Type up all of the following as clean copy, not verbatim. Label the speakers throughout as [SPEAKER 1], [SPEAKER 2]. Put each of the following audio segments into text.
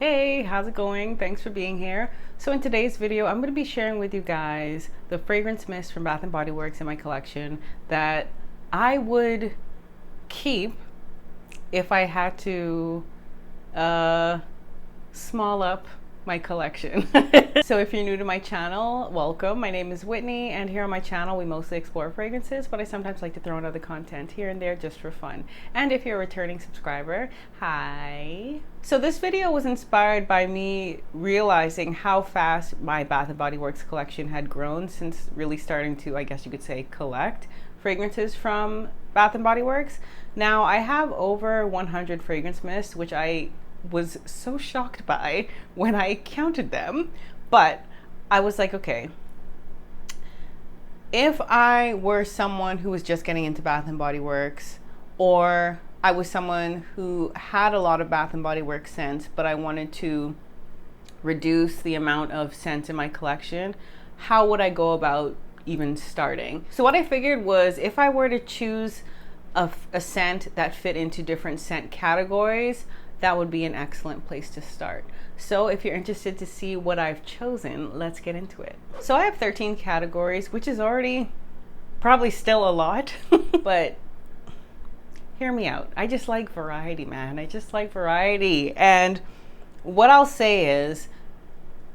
[SPEAKER 1] Hey, how's it going? Thanks for being here. So in today's video, I'm going to be sharing with you guys the fragrance mist from Bath & Body Works in my collection that I would keep if I had to small up my collection. So if you're new to my channel, welcome. My name is Whitney, and here on my channel we mostly explore fragrances, but I sometimes like to throw in other content here and there just for fun. And if you're a returning subscriber, hi. So this video was inspired by me realizing how fast my Bath & Body Works collection had grown since really starting to, I guess you could say, collect fragrances from Bath & Body Works. Now I have over 100 fragrance mists, which I was so shocked by when I counted them. But I was like, okay, if I were someone who was just getting into Bath & Body Works, or I was someone who had a lot of Bath & Body Works scents, but I wanted to reduce the amount of scents in my collection, how would I go about even starting? So what I figured was, if I were to choose a scent that fit into different scent categories, that would be an excellent place to start. So if you're interested to see what I've chosen, let's get into it. So I have 13 categories, which is already probably still a lot, but hear me out. I just like variety, man. I just like variety. And what I'll say is,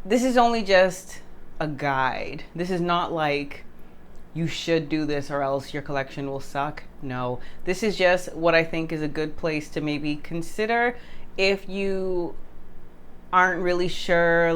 [SPEAKER 1] this is only just a guide. This is not like you should do this or else your collection will suck. No, this is just what I think is a good place to maybe consider if you aren't really sure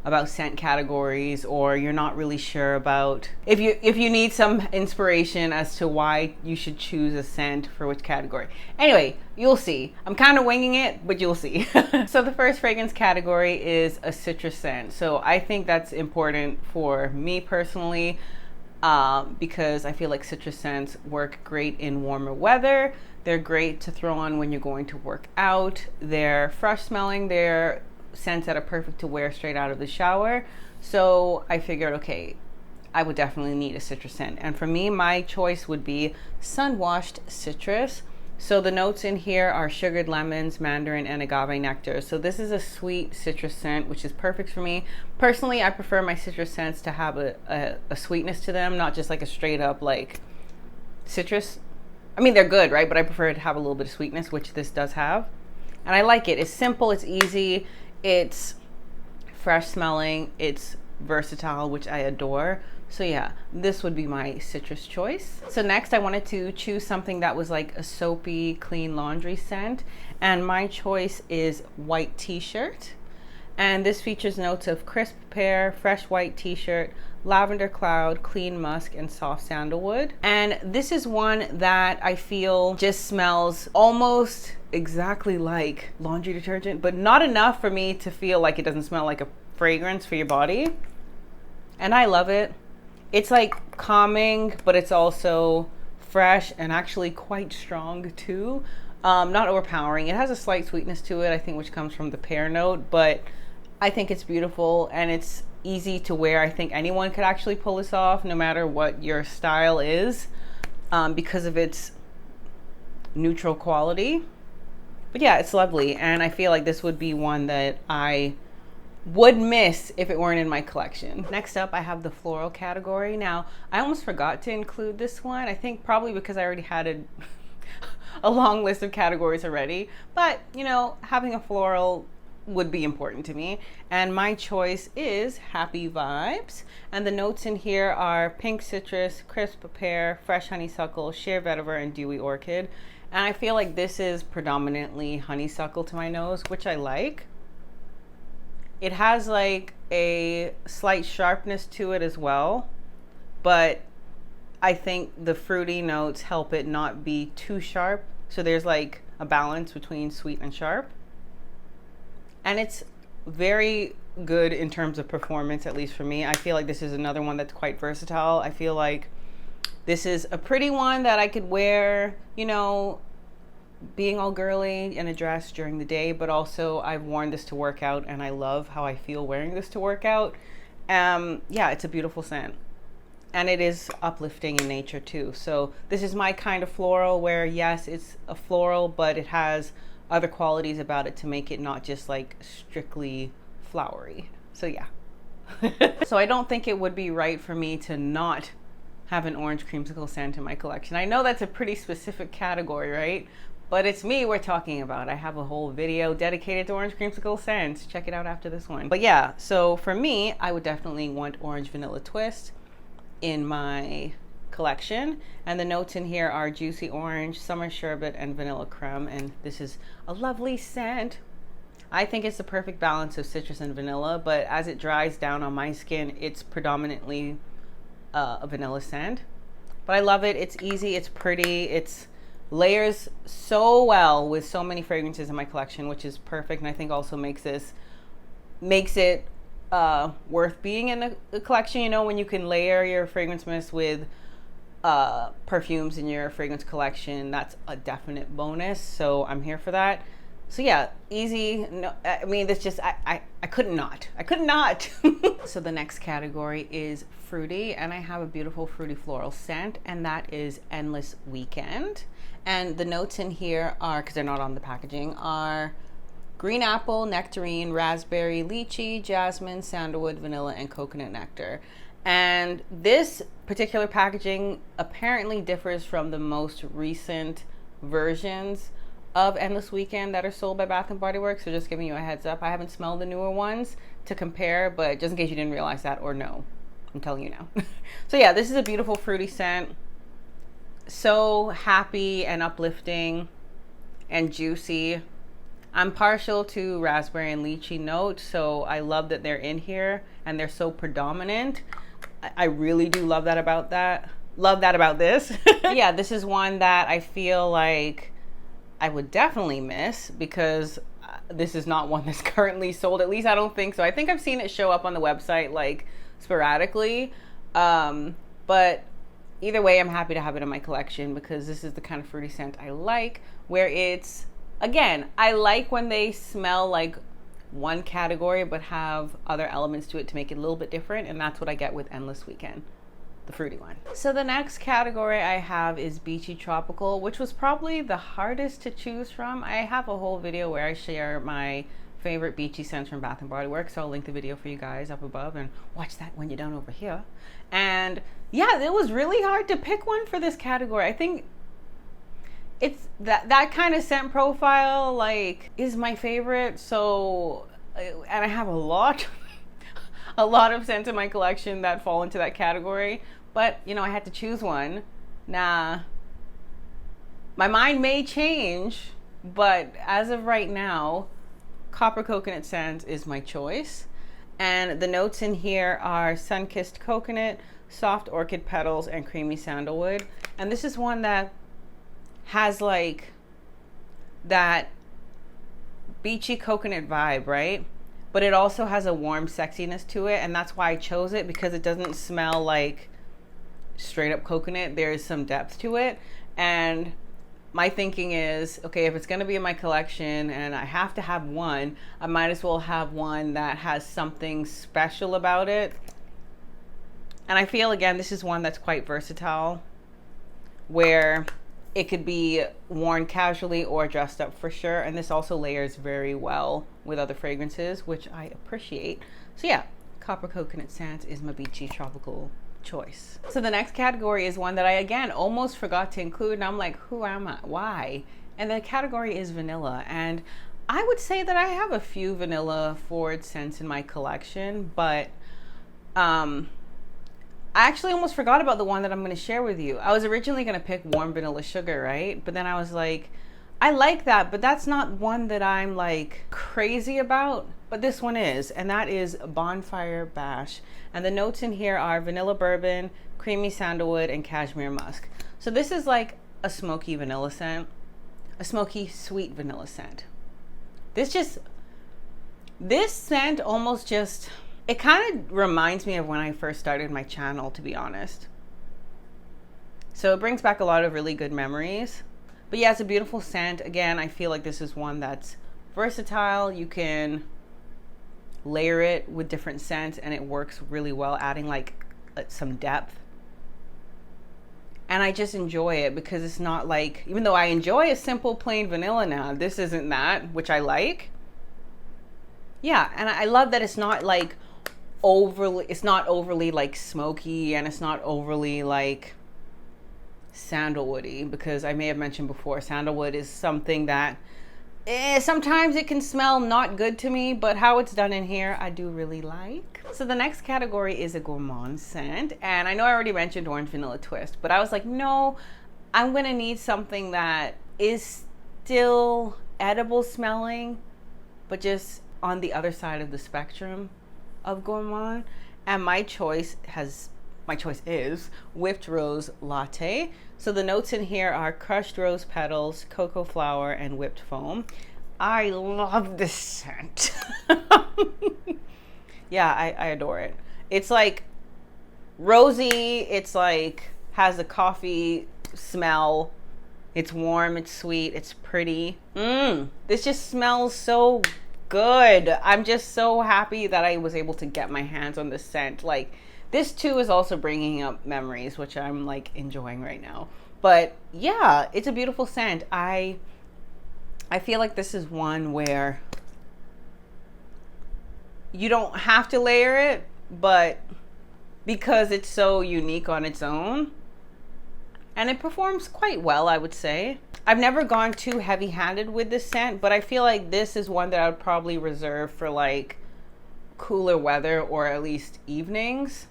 [SPEAKER 1] about scent categories, or you're not really sure about if you need some inspiration as to why you should choose a scent for which category. Anyway, you'll see. I'm kind of winging it, but you'll see. So the first fragrance category is a citrus scent. So I think that's important for me personally, because I feel like citrus scents work great in warmer weather. They're great to throw on when you're going to work out. They're fresh smelling. They're scents that are perfect to wear straight out of the shower. So I figured, okay, I would definitely need a citrus scent. And for me, my choice would be sun-washed citrus. So the notes in here are sugared lemons, mandarin, and agave nectar. So this is a sweet citrus scent, which is perfect for me. Personally, I prefer my citrus scents to have a sweetness to them, not just like a straight up like citrus. I mean, they're good, right? But I prefer it to have a little bit of sweetness, which this does have. And I like it. It's simple, it's easy, it's fresh smelling, it's versatile, which I adore. So yeah, this would be my citrus choice. So next I wanted to choose something that was like a soapy, clean laundry scent. And my choice is white t-shirt. And this features notes of crisp pear, fresh white t-shirt, lavender cloud, clean musk, and soft sandalwood. And this is one that I feel just smells almost exactly like laundry detergent, but not enough for me to feel like it doesn't smell like a fragrance for your body. And I love it. It's like calming, but it's also fresh and actually quite strong too. Not overpowering. It has a slight sweetness to it, I think, which comes from the pear note, but I think it's beautiful and it's easy to wear. I think anyone could actually pull this off, no matter what your style is, because of its neutral quality. But yeah, it's lovely, and I feel like this would be one that I would miss if it weren't in my collection. Next up, I have the floral category. Now, I almost forgot to include this one. I think probably because I already had a long list of categories already, but you know, having a floral would be important to me. And my choice is Happy Vibes. And the notes in here are pink citrus, crisp pear, fresh honeysuckle, sheer vetiver, and dewy orchid. And I feel like this is predominantly honeysuckle to my nose, which I like. It has like a slight sharpness to it as well, but I think the fruity notes help it not be too sharp. So there's like a balance between sweet and sharp. And it's very good in terms of performance, at least for me. I feel like this is another one that's quite versatile. I feel like this is a pretty one that I could wear, you know, being all girly in a dress during the day, but also I've worn this to work out and I love how I feel wearing this to work out. Yeah, it's a beautiful scent. And it is uplifting in nature too. So this is my kind of floral where, yes, it's a floral, but it has other qualities about it to make it not just like strictly flowery. So yeah. So I don't think it would be right for me to not have an orange creamsicle scent in my collection. I know that's a pretty specific category, right? But it's me we're talking about. I have a whole video dedicated to orange creamsicle scents. Check it out after this one. But yeah, so for me, I would definitely want orange vanilla twist in my collection. And the notes in here are juicy orange, summer sherbet, and vanilla creme. And this is a lovely scent. I think it's the perfect balance of citrus and vanilla, but as it dries down on my skin, it's predominantly a vanilla scent. But I love it. It's easy, it's pretty, it's layers so well with so many fragrances in my collection, which is perfect. And I think also makes it worth being in a collection. You know, when you can layer your fragrance mist with perfumes in your fragrance collection, that's a definite bonus. So I'm here for that. So yeah, easy. No, I mean, this just, I couldn't not. So the next category is fruity, and I have a beautiful fruity floral scent, and that is Endless Weekend. And the notes in here are, because they're not on the packaging, are green apple, nectarine, raspberry, lychee, jasmine, sandalwood, vanilla, and coconut nectar. And this particular packaging apparently differs from the most recent versions of Endless Weekend that are sold by Bath & Body Works. So just giving you a heads up. I haven't smelled the newer ones to compare, but just in case you didn't realize that or know, I'm telling you now. So yeah, this is a beautiful fruity scent. So happy and uplifting and juicy. I'm partial to raspberry and lychee notes, so I love that they're in here and they're so predominant. I really do love that about this. Yeah, this is one that I feel like I would definitely miss because this is not one that's currently sold. At least I don't think so. I think I've seen it show up on the website like sporadically. But either way, I'm happy to have it in my collection because this is the kind of fruity scent I like, where it's, again, I like when they smell like one category but have other elements to it to make it a little bit different. And that's what I get with Endless Weekend, the fruity one. So the next category I have is Beachy Tropical, which was probably the hardest to choose from. I have a whole video where I share my favorite beachy scents from Bath & Body Works, so I'll link the video for you guys up above and watch that when you're done over here. And yeah, it was really hard to pick one for this category. I think it's that kind of scent profile like is my favorite. So, and I have a lot of scents in my collection that fall into that category. But, you know, I had to choose one. Nah, my mind may change, but as of right now, Copper Coconut Scent is my choice. And the notes in here are sun-kissed coconut, soft orchid petals, and creamy sandalwood. And this is one that has like that beachy coconut vibe, right? But it also has a warm sexiness to it. And that's why I chose it, because it doesn't smell like straight up coconut. There is some depth to it. And my thinking is, okay, if it's going to be in my collection and I have to have one, I might as well have one that has something special about it. And I feel, again, this is one that's quite versatile, where it could be worn casually or dressed up for sure. And this also layers very well with other fragrances, which I appreciate. So yeah, Copper Coconut Scent is my Beachy Tropical choice. So the next category is one that I, again, almost forgot to include. And I'm like, who am I? Why? And the category is vanilla. And I would say that I have a few vanilla forward scents in my collection, but I actually almost forgot about the one that I'm going to share with you. I was originally going to pick Warm Vanilla Sugar, right? But then I was like, I like that, but that's not one that I'm like crazy about. But this one is, and that is Bonfire Bash. And the notes in here are vanilla bourbon, creamy sandalwood, and cashmere musk. So this is like a smoky vanilla scent, a smoky sweet vanilla scent. This scent almost just, it kind of reminds me of when I first started my channel, to be honest. So it brings back a lot of really good memories. But yeah, it's a beautiful scent. Again, I feel like this is one that's versatile. You can layer it with different scents and it works really well, adding like some depth. And I just enjoy it because it's not like, even though I enjoy a simple plain vanilla now, this isn't that, which I like. Yeah, and I love that it's not like overly like smoky, and it's not overly like sandalwoody, because I may have mentioned before, sandalwood is something that sometimes it can smell not good to me, but how it's done in here, I do really like. So the next category is a Gourmand scent. And I know I already mentioned Orange Vanilla Twist, but I was like, no, I'm gonna need something that is still edible smelling, but just on the other side of the spectrum of Gourmand. And my choice is Whipped Rose Latte. So the notes in here are crushed rose petals, cocoa flower, and whipped foam. I love this scent. Yeah, I adore it. It's like rosy, it's like has a coffee smell. It's warm, it's sweet, it's pretty. This just smells so good. I'm just so happy that I was able to get my hands on this scent. Like, this too is also bringing up memories, which I'm like enjoying right now. But yeah, it's a beautiful scent. I feel like this is one where you don't have to layer it, but because it's so unique on its own, and it performs quite well, I would say. I've never gone too heavy-handed with this scent, but I feel like this is one that I would probably reserve for like cooler weather, or at least evenings,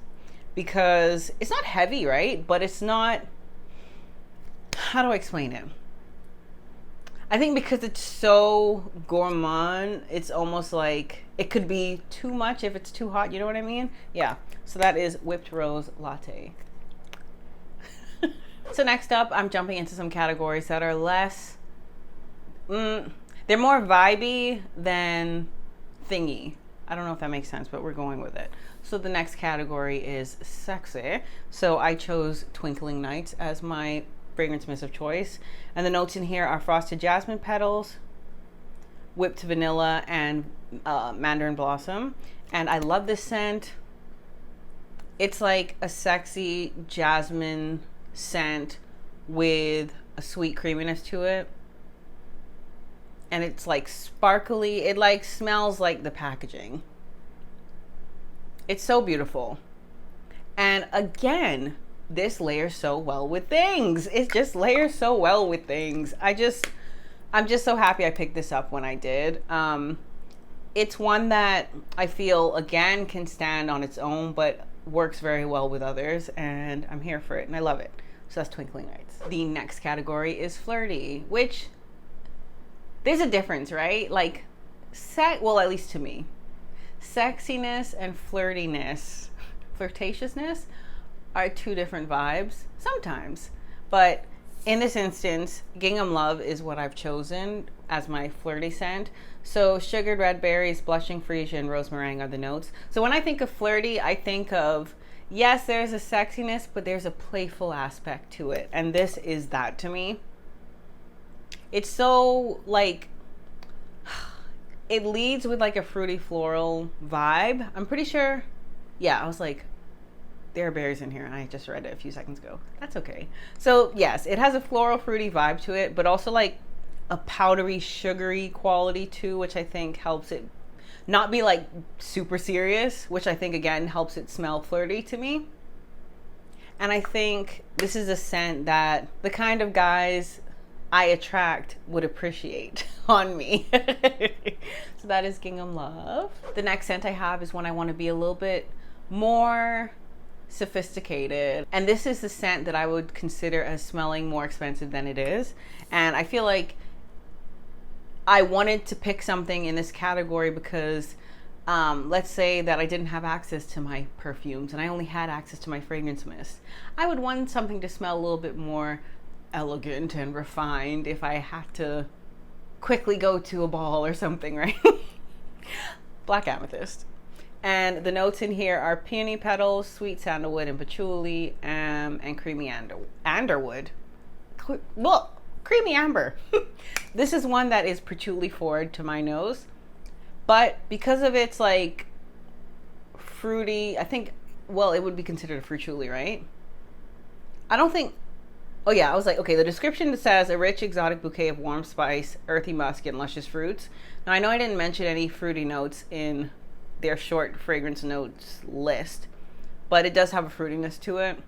[SPEAKER 1] because it's not heavy, right? But it's not, how do I explain it? I think because it's so gourmand, it's almost like it could be too much if it's too hot, you know what I mean? Yeah, so that is Whipped Rose Latte. So next up, I'm jumping into some categories that are less, they're more vibey than thingy. I don't know if that makes sense, but we're going with it. So the next category is sexy. So I chose Twinkling Nights as my fragrance mist of choice. And the notes in here are frosted jasmine petals, whipped vanilla, and mandarin blossom. And I love this scent. It's like a sexy jasmine scent with a sweet creaminess to it. And it's like sparkly. It like smells like the packaging. It's so beautiful. And again, this layers so well with things. It just layers so well with things. I'm just so happy I picked this up when I did. It's one that I feel, again, can stand on its own, but works very well with others, and I'm here for it, and I love it. So that's Twinkling Nights. The next category is Flirty, which there's a difference, right? Like, well, at least to me, sexiness and flirtiness, flirtatiousness are two different vibes sometimes. But in this instance, Gingham Love is what I've chosen as my flirty scent. So sugared red berries, blushing freesia, and rose meringue are the notes. So when I think of flirty, I think of, yes, there's a sexiness, but there's a playful aspect to it. And this is that to me. It's so like, it leads with like a fruity floral vibe. I'm pretty sure, yeah, I was like, there are berries in here, and I just read it a few seconds ago. That's okay. So yes, it has a floral fruity vibe to it, but also like a powdery sugary quality too, which I think helps it not be like super serious, which I think again helps it smell flirty to me. And I think this is a scent that the kind of guys I attract would appreciate on me. So that is Gingham Love. The next scent I have is one I want to be a little bit more sophisticated, and this is the scent that I would consider as smelling more expensive than it is. And I feel like I wanted to pick something in this category because let's say that I didn't have access to my perfumes and I only had access to my fragrance mist. I would want something to smell a little bit more elegant and refined if I had to quickly go to a ball or something, right? Black amethyst. And the notes in here are peony petals, sweet sandalwood, and patchouli, and creamy amberwood. Creamy amber. This is one that is patchouli forward to my nose, but because of its like fruity, I think, well, it would be considered a patchouli, right? I don't think Oh yeah, I was like, okay, the description says a rich exotic bouquet of warm spice, earthy musk, and luscious fruits. Now I know I didn't mention any fruity notes in their short fragrance notes list, but it does have a fruitiness to it.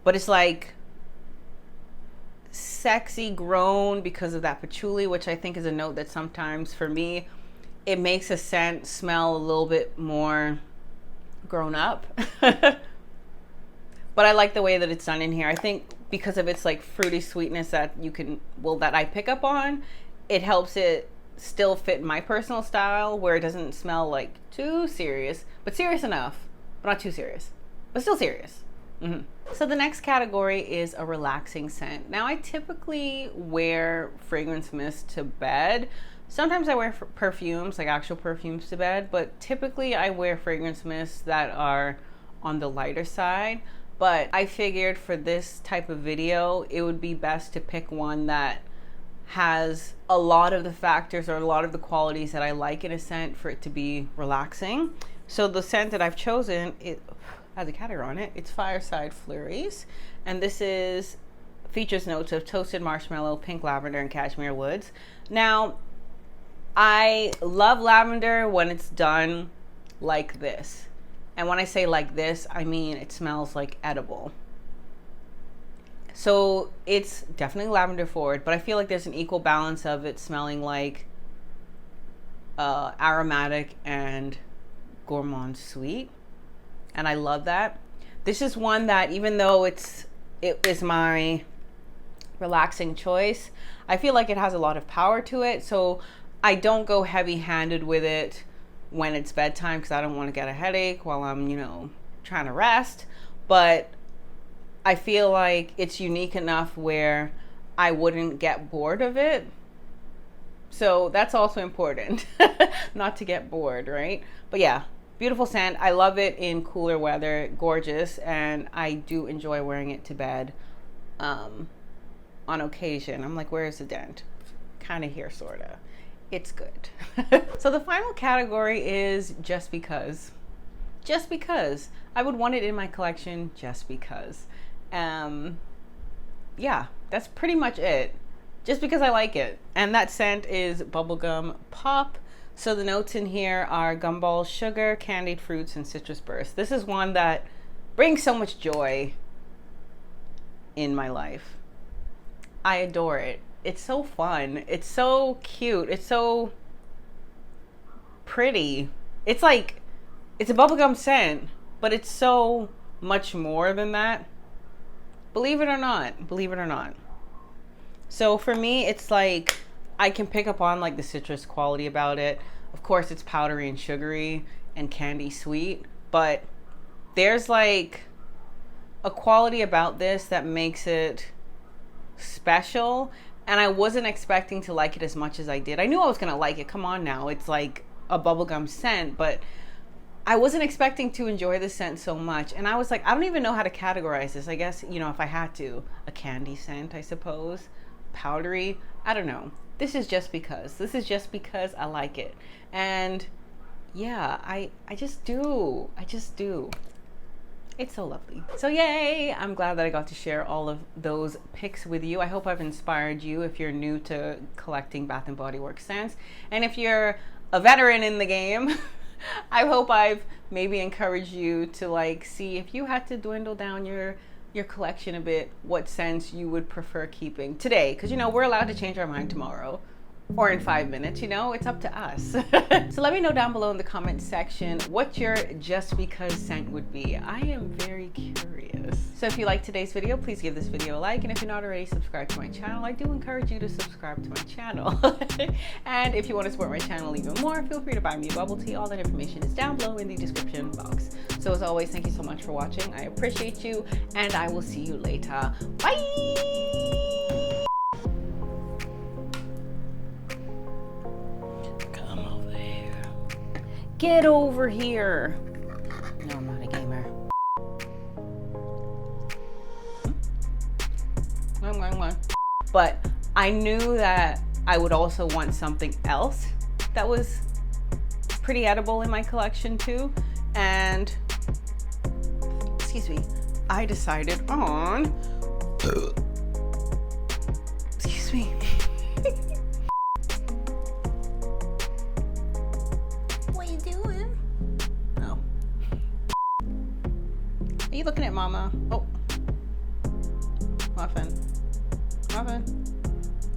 [SPEAKER 1] But it's like sexy grown because of that patchouli, which I think is a note that sometimes for me, it makes a scent smell a little bit more grown up. But I like the way that it's done in here. I think because of its like fruity sweetness that you can, well, that I pick up on, it helps it still fit my personal style where it doesn't smell like too serious, but serious enough, but not too serious, but still serious. So the next category is a relaxing scent. Now I typically wear fragrance mist to bed. Sometimes I wear perfumes, like actual perfumes to bed, but typically I wear fragrance mists that are on the lighter side. But I figured for this type of video, it would be best to pick one that has a lot of the factors or a lot of the qualities that I like in a scent for it to be relaxing. So the scent that I've chosen, it has a category on it. It's Fireside Flurries. And this features notes of toasted marshmallow, pink lavender, and cashmere woods. Now, I love lavender when it's done like this. And when I say like this, I mean it smells like edible. So it's definitely lavender forward, but I feel like there's an equal balance of it smelling like aromatic and gourmand sweet. And I love that. This is one that even though it is my relaxing choice, I feel like it has a lot of power to it. So I don't go heavy handed with it when it's bedtime because I don't want to get a headache while I'm, trying to rest. But I feel like it's unique enough where I wouldn't get bored of it. So that's also important, not to get bored, right? But yeah, beautiful scent. I love it in cooler weather, gorgeous, and I do enjoy wearing it to bed on occasion. I'm like, where's the dent? Kind of here, sort of. It's good. So the final category is just because. Just because. I would want it in my collection just because. Yeah, that's pretty much it. Just because I like it. And that scent is Bubblegum Pop. So the notes in here are gumball sugar, candied fruits, and citrus burst. This is one that brings so much joy in my life. I adore it. It's so fun. It's so cute. It's so pretty. It's like, it's a bubblegum scent, but it's so much more than that. Believe it or not. Believe it or not. So for me, it's like, I can pick up on like the citrus quality about it. Of course, it's powdery and sugary and candy sweet, but there's like a quality about this that makes it special. And I wasn't expecting to like it as much as I did. I knew I was going to like it. Come on now. It's like a bubblegum scent, but I wasn't expecting to enjoy the scent so much. And I was like, I don't even know how to categorize this. I guess, if I had to, a candy scent, I suppose. Powdery. I don't know. This is just because. This is just because I like it. And yeah, I just do. I just do. It's so lovely. So yay! I'm glad that I got to share all of those picks with you. I hope I've inspired you if you're new to collecting Bath & Body Works scents. And if you're a veteran in the game, I hope I've maybe encouraged you to like see if you had to dwindle down your collection a bit, what scents you would prefer keeping today. Because we're allowed to change our mind tomorrow. Or in 5 minutes, it's up to us. So let me know down below in the comment section what your just because scent would be. I am very curious. So if you liked today's video, please give this video a like. And if you're not already subscribed to my channel, I do encourage you to subscribe to my channel. And if you want to support my channel even more, feel free to buy me a bubble tea. All that information is down below in the description box. So as always, thank you so much for watching. I appreciate you, and I will see you later. Bye! Get over here. No, I'm not a gamer. But I knew that I would also want something else that was pretty edible in my collection too. And, excuse me, I decided on Excuse me. What you doing? Oh. Are you looking at Mama? Oh. Muffin.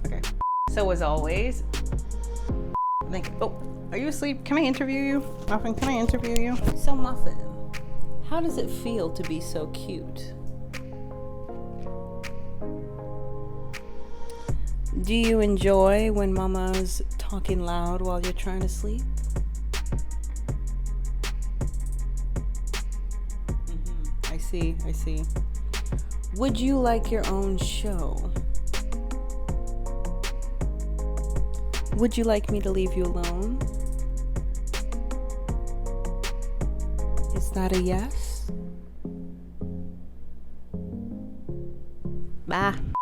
[SPEAKER 1] Okay. So as always, oh, are you asleep? Can I interview you? Muffin, can I interview you? So Muffin, how does it feel to be so cute? Do you enjoy when Mama's talking loud while you're trying to sleep? I see. Would you like your own show? Would you like me to leave you alone? Is that a yes? Bye.